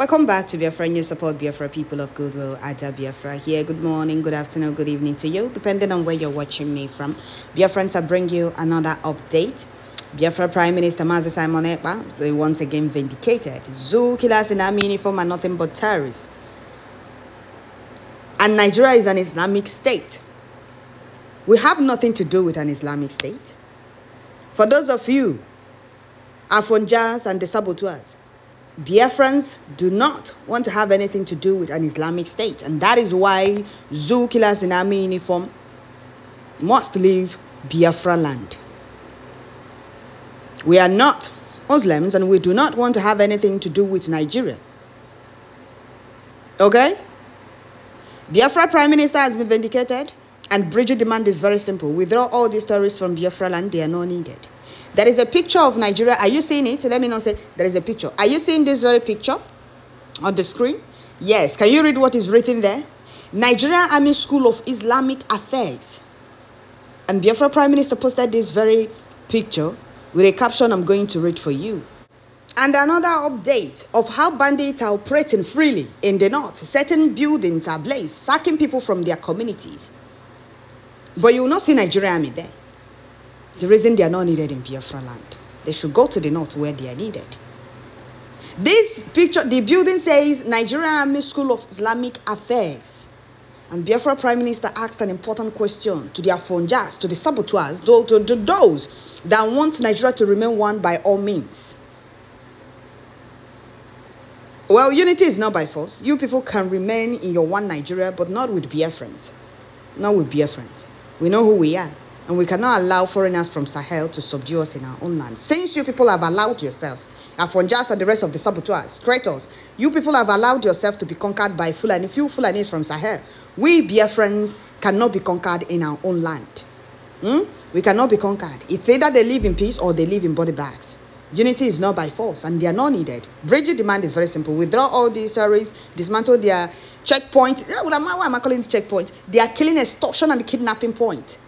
Welcome back to Biafra News. Support Biafra, people of goodwill. Ada Biafra here. Good morning, good afternoon, good evening to you, depending on where you're watching me from. Biafrans, I bring you another update. Biafra Prime Minister Simon Ekpa, they once again vindicated. Zoo killers in army uniform are nothing but terrorists. And Nigeria is an Islamic state. We have nothing to do with an Islamic state. For those of you, Afonjas and the saboteurs, Biafrans do not want to have anything to do with an Islamic state. And that is why zoo killers in army uniform must leave Biafra land. We are not Muslims and we do not want to have anything to do with Nigeria. Okay? Biafra Prime Minister has been vindicated, and Bridget demand is very simple. Withdraw all these terrorists from Biafra land. They are not needed. There is a picture of Nigeria. Are you seeing it? Let me know. Say there is a picture. Are you seeing this very picture on the screen? Yes. Can you read what is written there? Nigeria Army School of Islamic Affairs. And Biafra Prime Minister posted this very picture with a caption I'm going to read for you. And another update of how bandits are operating freely in the north. Certain buildings are ablaze, sacking people from their communities. But you will not see Nigeria Army there. The reason they are not needed in Biafra land. They should go to the north where they are needed. This picture, the building says Nigeria Army School of Islamic Affairs. And Biafra Prime Minister asked an important question to the Afonjas, to the saboteurs, to those that want Nigeria to remain one by all means. Well, unity is not by force. You people can remain in your one Nigeria, but not with Biafrans. Not with Biafrans. We know who we are. And we cannot allow foreigners from Sahel to subdue us in our own land. Since you people have allowed yourselves, Afonjas and the rest of the saboteurs, traitors, you people have allowed yourself to be conquered by Fulani. Few Fulanis from Sahel. We Biafrans cannot be conquered in our own land. We cannot be conquered. It's either they live in peace or they live in body bags. Unity is not by force and they are not needed. Bridget demand is very simple. Withdraw all these terrorists, dismantle their checkpoint. Why am I calling it checkpoint? They are killing extortion and kidnapping point.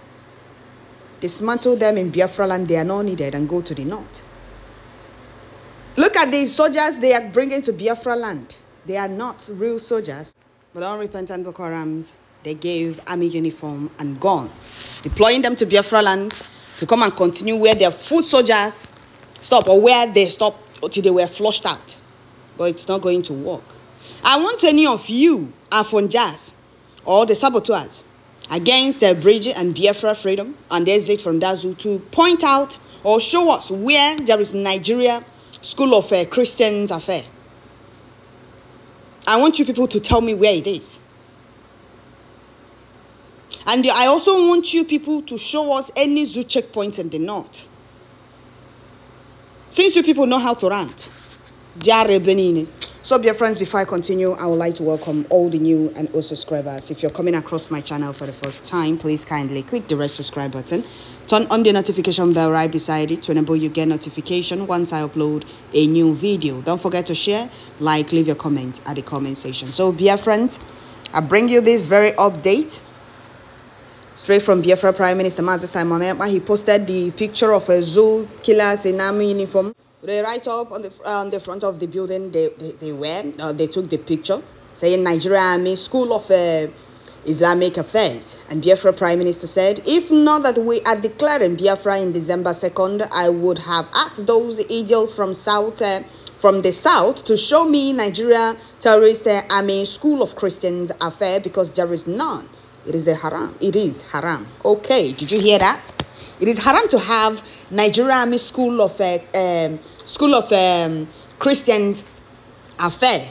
Dismantle them in Biafra land. They are not needed and go to the north. Look at the soldiers they are bringing to Biafra land. They are not real soldiers, but unrepentant Boko Harams. They gave army uniform and gone, deploying them to Biafra land to come and continue where their foot soldiers stop or where they stop until they were flushed out. But it's not going to work. I want any of you, Afonjas, or the saboteurs, against Bridget and Biafra freedom and the exit from that zoo to point out or show us where there is Nigeria School of Christians affair. I want you people to tell me where it is. And I also want you people to show us any zoo checkpoint in the north. Since you people know how to rant. So, dear friends, before I continue, I would like to welcome all the new and old subscribers. If you're coming across my channel for the first time, please kindly click the red subscribe button. Turn on the notification bell right beside it to enable you get notification once I upload a new video. Don't forget to share, like, leave your comment at the comment section. So, dear friends, I bring you this very update straight from Biafra Prime Minister Simon Ekpa. He posted the picture of a zoo killers in army uniform. They right up on the front of the building they took the picture saying Nigeria Army School of Islamic Affairs. And Biafra Prime Minister said, if not that we are declaring Biafra in December 2nd, I would have asked those idiots from the south to show me Nigeria Tèrrøríst Army School of Christians Affair, because there is none. It is a haram. It is haram. Okay, did you hear that? It is haram to have Nigeria Army School of Christians affair.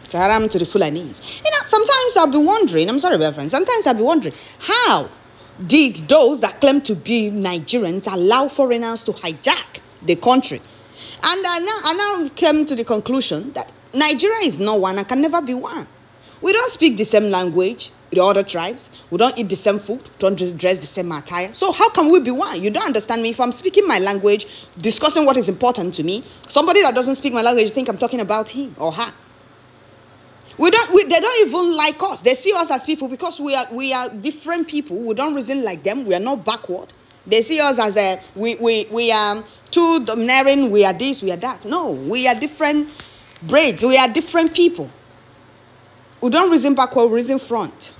It's haram to the Fulanis. You know, sometimes I'll be wondering, I'm sorry, friends, sometimes I'll be wondering, how did those that claim to be Nigerians allow foreigners to hijack the country? And I now came to the conclusion that Nigeria is not one and can never be one. We don't speak the same language. The other tribes, we don't eat the same food, we don't dress the same attire. So how can we be one? You don't understand me. If I'm speaking my language, discussing what is important to me, somebody that doesn't speak my language think I'm talking about him or her. They don't even like us. They see us as people because we are different people. We don't reason like them. We are not backward. They see us as we are too domineering. We are this, we are that. No, we are different braids. We are different people. We don't reason backward, we reason front.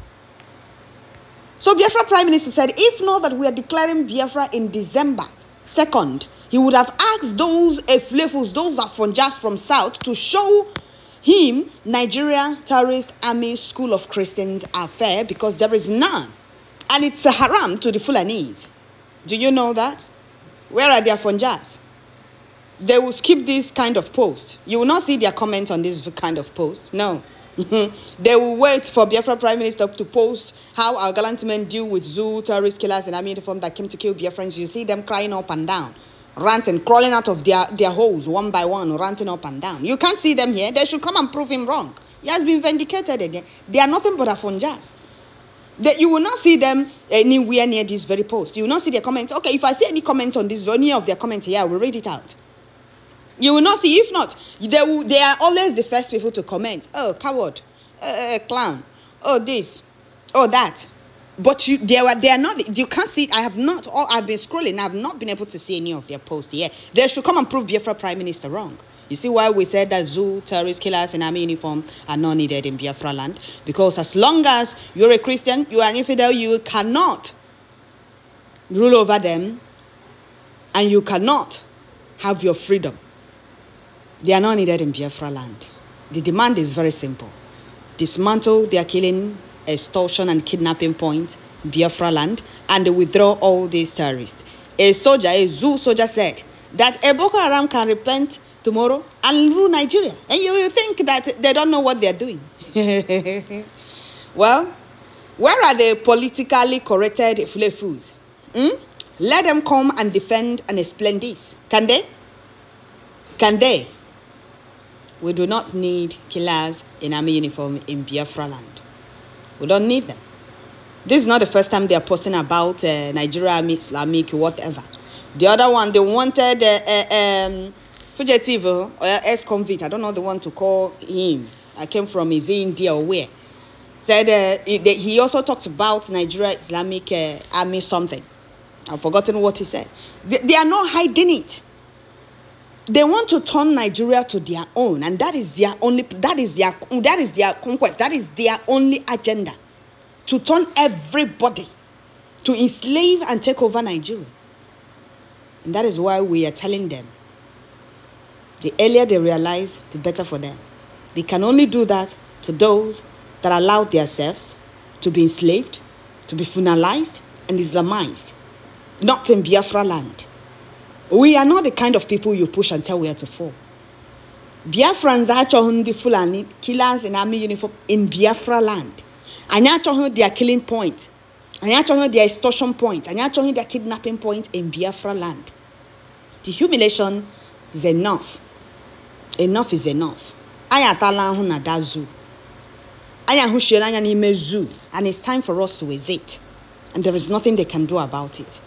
So Biafra Prime Minister said, if not that we are declaring Biafra in December 2nd, he would have asked those Eflefus, those Afonjas from South, to show him Nigeria Terrorist Army School of Christians affair, because there is none. And it's a haram to the Fulanese. Do you know that? Where are their Afonjas? They will skip this kind of post. You will not see their comment on this kind of post. No. They will wait for Biafra Prime Minister to post how our gallant men deal with zoo terrorist killers in army uniform that came to kill Biafrans. You see them crying up and down, ranting, crawling out of their holes one by one, ranting up and down. You can't see them here. They should come and prove him wrong. He has been vindicated again. They are nothing but Afonjas. You will not see them anywhere near this very post. You will not see their comments. Okay, if I see any comments on this, any of their comments here, I will read it out. You will not see. If not, they are always the first people to comment. Oh, coward, clown, oh this, oh that. But they are not. You can't see. I've been scrolling. I've not been able to see any of their posts here. They should come and prove Biafra Prime Minister wrong. You see why we said that zoo terrorist killers in army uniform are not needed in Biafra land? Because as long as you're a Christian, you are an infidel, you cannot rule over them, and you cannot have your freedom. They are not needed in Biafra land. The demand is very simple. Dismantle their killing, extortion, and kidnapping point, Biafra land, and they withdraw all these terrorists. A zoo soldier said that a Boko Haram can repent tomorrow and rule Nigeria. And you will think that they don't know what they're doing. Well, where are the politically corrected Fulefus? Let them come and defend and explain this. Can they? Can they? We do not need killers in army uniform in Biafra land. We don't need them. This is not the first time they are posting about Nigeria Army, Islamic, whatever. The other one, they wanted fugitive or ex-convict. I don't know the one to call him. I came from, is he India or where? Said he also talked about Nigeria Islamic Army something. I've forgotten what he said. They are not hiding it. They want to turn Nigeria to their own, and that is their conquest. That is their only agenda, to turn everybody, to enslave and take over Nigeria. And that is why we are telling them, the earlier they realize, the better for them. They can only do that to those that allowed themselves to be enslaved, to be funalized and Islamized, not in Biafra land. We are not the kind of people you push and tell where to fall. Biafrans are the Fulani killers in army uniform in Biafra land. And you their killing point. And you their extortion point. And you their kidnapping point in Biafra land. The humiliation is enough. Enough is enough. And it's time for us to exit. And there is nothing they can do about it.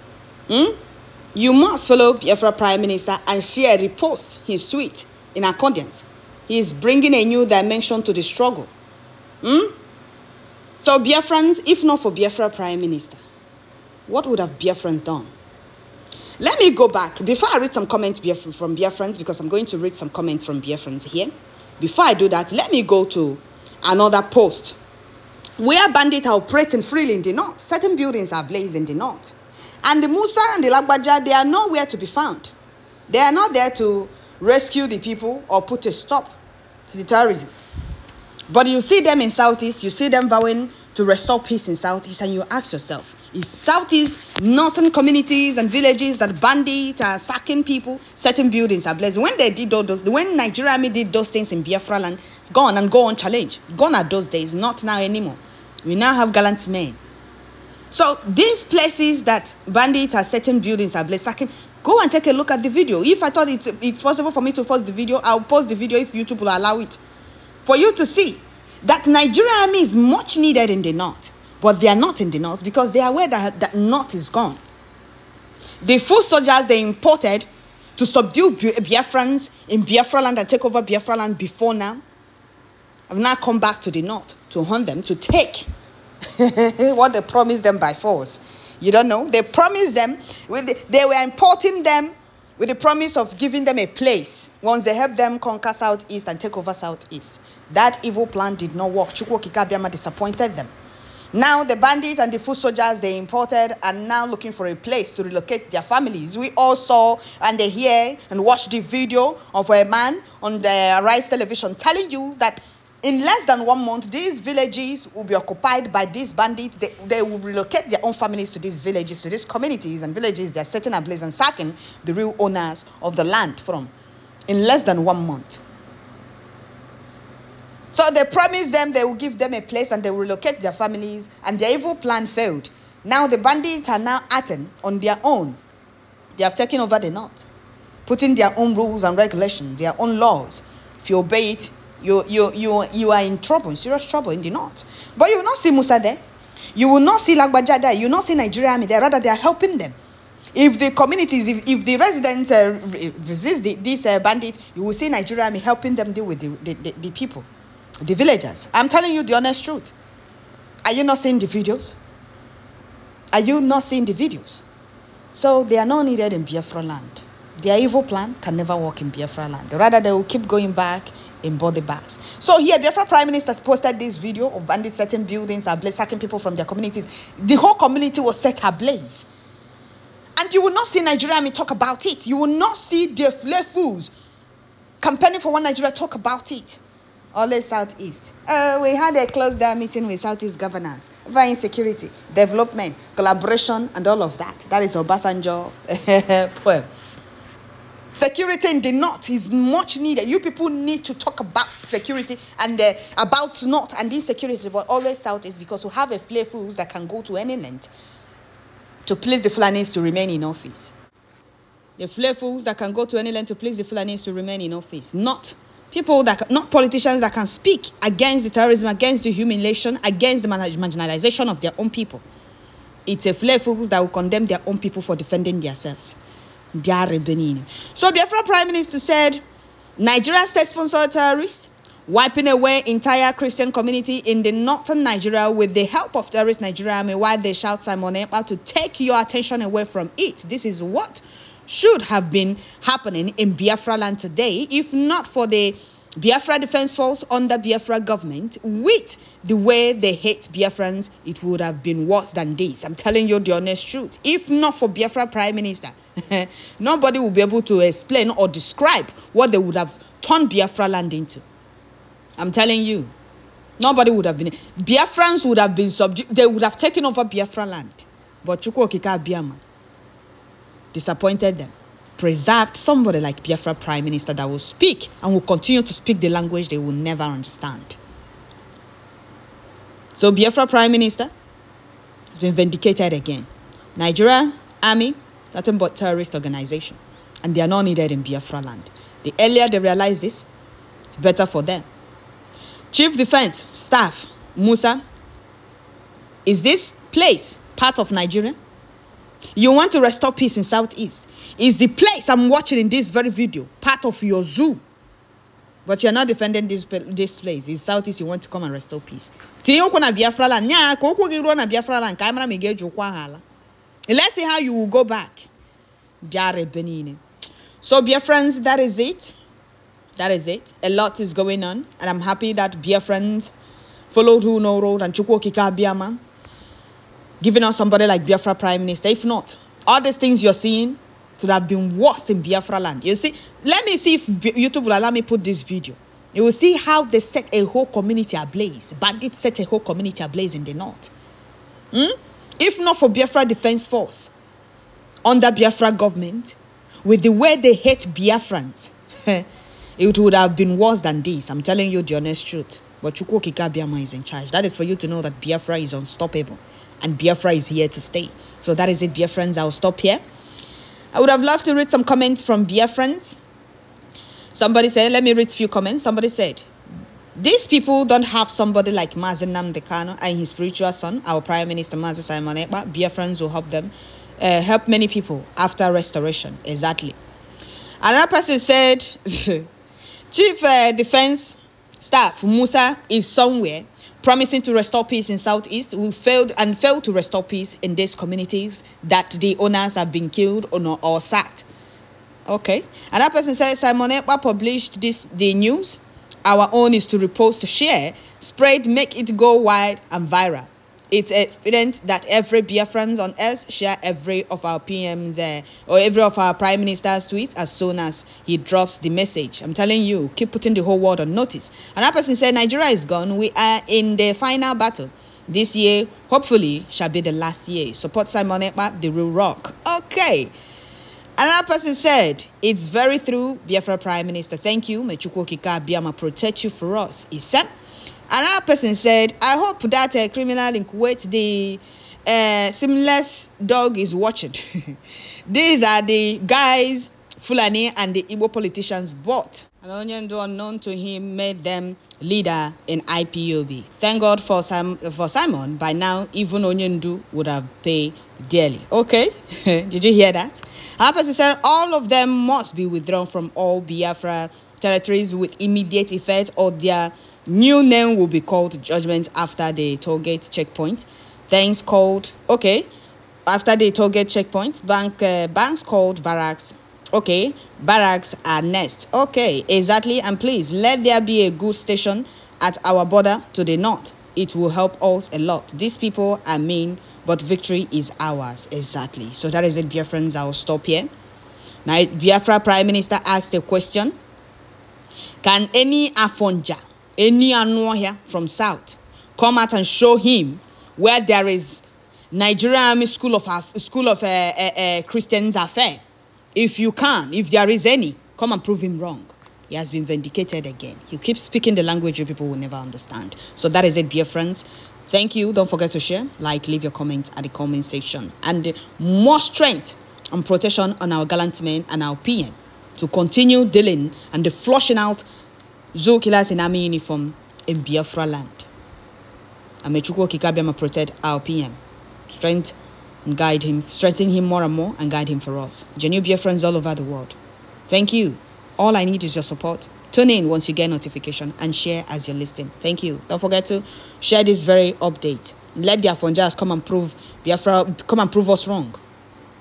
You must follow Biafra Prime Minister and share, repost his tweet in accordance. He is bringing a new dimension to the struggle. So Biafrans, if not for Biafra Prime Minister, what would have Biafrans done? Let me go back. Before I read some comments from Biafrans, because I'm going to read some comments from Biafrans here. Before I do that, let me go to another post. Where bandits are operating freely in the north. Certain buildings are ablaze in the north. And the Musa and the Lagbaja, they are nowhere to be found. They are not there to rescue the people or put a stop to the terrorism. But you see them in Southeast, you see them vowing to restore peace in Southeast, and you ask yourself, is Southeast northern communities and villages that bandits are sacking people, certain buildings are blessed? When they did all those, when Nigeria Army did those things in Biafra land, gone and go on challenge. Gone are those days, not now anymore. We now have gallant men. So these places that bandits are setting buildings are sacking, go and take a look at the video. If I thought it's possible for me to post the video, I'll post the video if YouTube will allow it. For you to see that Nigeria Army is much needed in the north. But they are not in the north because they are aware that north is gone. The full soldiers they imported to subdue Biafrans in Biafra land and take over Biafra land before now have now come back to the north to hunt them, to take what they promised them by force. You don't know. They promised them, they were importing them with the promise of giving them a place once they help them conquer Southeast and take over Southeast. That evil plan did not work. Chukwu Okike Abiama disappointed them. Now the bandits and the foot soldiers they imported are now looking for a place to relocate their families. We all saw and they hear and watched the video of a man on the Rise television telling you that in less than 1 month, these villages will be occupied by these bandits. They will relocate their own families to these villages, to these communities and villages they're setting ablaze and sacking the real owners of the land from in less than 1 month. So they promised them they will give them a place and they will relocate their families, and their evil plan failed. Now the bandits are now acting on their own. They have taken over the north, putting their own rules and regulations, their own laws. If you obey it, you are in trouble, in serious trouble in the north. But you will not see Musa there. You will not see Lagbaja there. You will not see Nigeria Army there. Rather, they are helping them. If the communities, if the residents resist these bandits, you will see Nigeria Army helping them deal with the people. The villagers. I'm telling you the honest truth. Are you not seeing the videos? Are you not seeing the videos? So they are not needed in Biafra land. Their evil plan can never work in Biafra land. Rather, they will keep going back in body bags. So here, Biafra Prime Minister posted this video of bandits setting buildings ablaze, sacking people from their communities. The whole community was set ablaze. And you will not see Nigeria Army talk about it. You will not see the fools campaigning for one Nigeria talk about it. Always Southeast. We had a closed down meeting with Southeast governors over insecurity, development, collaboration, and all of that. That is Obasanjo poem. Security in the north is much needed. You people need to talk about security and about north and insecurity, but always Southeast, because we have a fools that can go to any length to please the Fulanis to remain in office. The fools that can go to any length to please the Fulanis to remain in office, not people that, not politicians that can speak against the terrorism, against the humiliation, against the marginalization of their own people. It's a fools that will condemn their own people for defending themselves. So Biafra Prime Minister said, Nigeria state-sponsored terrorists wiping away entire Christian community in the northern Nigeria with the help of terrorist Nigeria Army, while they shout Simon Ekpa to take your attention away from it. This is what should have been happening in Biafra land today, if not for the Biafra Defense Force under Biafra government. With the way they hate Biafrans, it would have been worse than this. I'm telling you the honest truth. If not for Biafra Prime Minister, nobody will be able to explain or describe what they would have turned Biafra land into. I'm telling you, nobody would have been. Biafrans would have been subdued. They would have taken over Biafra land. But Chukwu Okike Abiama disappointed them, preserved somebody like Biafra Prime Minister that will speak and will continue to speak the language they will never understand. So Biafra Prime Minister has been vindicated again. Nigeria Army, nothing but terrorist organization, and they are not needed in Biafra land. The earlier they realize this, better for them. Chief Defense Staff Musa, is this place part of Nigeria? You want to restore peace in Southeast? Is the place I'm watching in this very video part of your zoo? But you're not defending this place. It's Southeast, you want to come and restore peace. Let's see how you will go back. So, Biafrans, that is it. That is it. A lot is going on. And I'm happy that Biafrans followed who no road and Chukwu Okike Abiama giving us somebody like Biafra Prime Minister. If not, all these things you're seeing would have been worse in Biafra land. You see, let me see if YouTube will allow me put this video. You will see how they set a whole community ablaze. Bandits set a whole community ablaze in the north. If not for Biafra Defense Force under Biafra government, with the way they hate Biafrans, it would have been worse than this. I'm telling you the honest truth. But Chukwu Okike Abiama is in charge. That is for you to know that Biafra is unstoppable. And Biafra is here to stay. So that is it, Biafrans. I'll stop here. I would have loved to read some comments from Biafrans. Somebody said, let me read a few comments. Somebody said, these people don't have somebody like Mazi Nnamdi Kanu and his spiritual son, our Prime Minister Mazi Simon Ekpa. Biafrans will help them, help many people after restoration. Exactly. Another person said, Chief Defense Staff Musa is somewhere promising to restore peace in Southeast. We failed to restore peace in these communities that the owners have been killed or sacked. Okay. Another person says Simon Ekpa published the news. Our own is to repost, to share, spread, make it go wide and viral. It's evident that every Biafrans on earth share every of our PMs or every of our prime minister's tweets as soon as he drops the message. I'm telling you, keep putting the whole world on notice. Another person said, Nigeria is gone. We are in the final battle. This year, hopefully, shall be the last year. Support Simon Ekpa, the real rock. Okay. Another person said, it's very true, Biafra Prime Minister. Thank you. May Chukwu Okike Abiyama protect you for us. He said. Another person said, I hope that a criminal in Kuwait, the seamless dog, is watching. These are the guys, Fulani and the Igbo politicians bought. An onion unknown to him made them leader in IPOB. Thank God for Simon. By now, even Onyendu would have paid dearly. Okay, did you hear that? Another person said, all of them must be withdrawn from all Biafra territories with immediate effect, or their new name will be called judgment after the tollgate checkpoint. Things called, okay, after the tollgate checkpoint, banks called barracks. Okay, barracks are next. Okay, exactly. And please, let there be a good station at our border to the north. It will help us a lot. These people are mean, but victory is ours. Exactly. So that is it, Biafrans. I'll stop here. Now, Biafra Prime Minister asked a question. Can any Afonja, any Anohia from South, come out and show him where there is Nigerian Army School of Christians affair? If you can, if there is any, come and prove him wrong. He has been vindicated again. You keep speaking the language you people will never understand. So that is it, dear friends. Thank you. Don't forget to share, like, leave your comments at the comment section. And more strength and protection on our gallant men and our PM to continue dealing and the flushing out zoo killers in army uniform in Biafra land. And may Chukwu Okike Abiyama protect our PM. Strength and guide him, strengthen him more and more and guide him for us. Genuine Biafrans all over the world. Thank you. All I need is your support. Tune in once you get notification and share as you're listening. Thank you. Don't forget to share this very update. Let the Afonjas come and prove us wrong.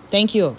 Thank you.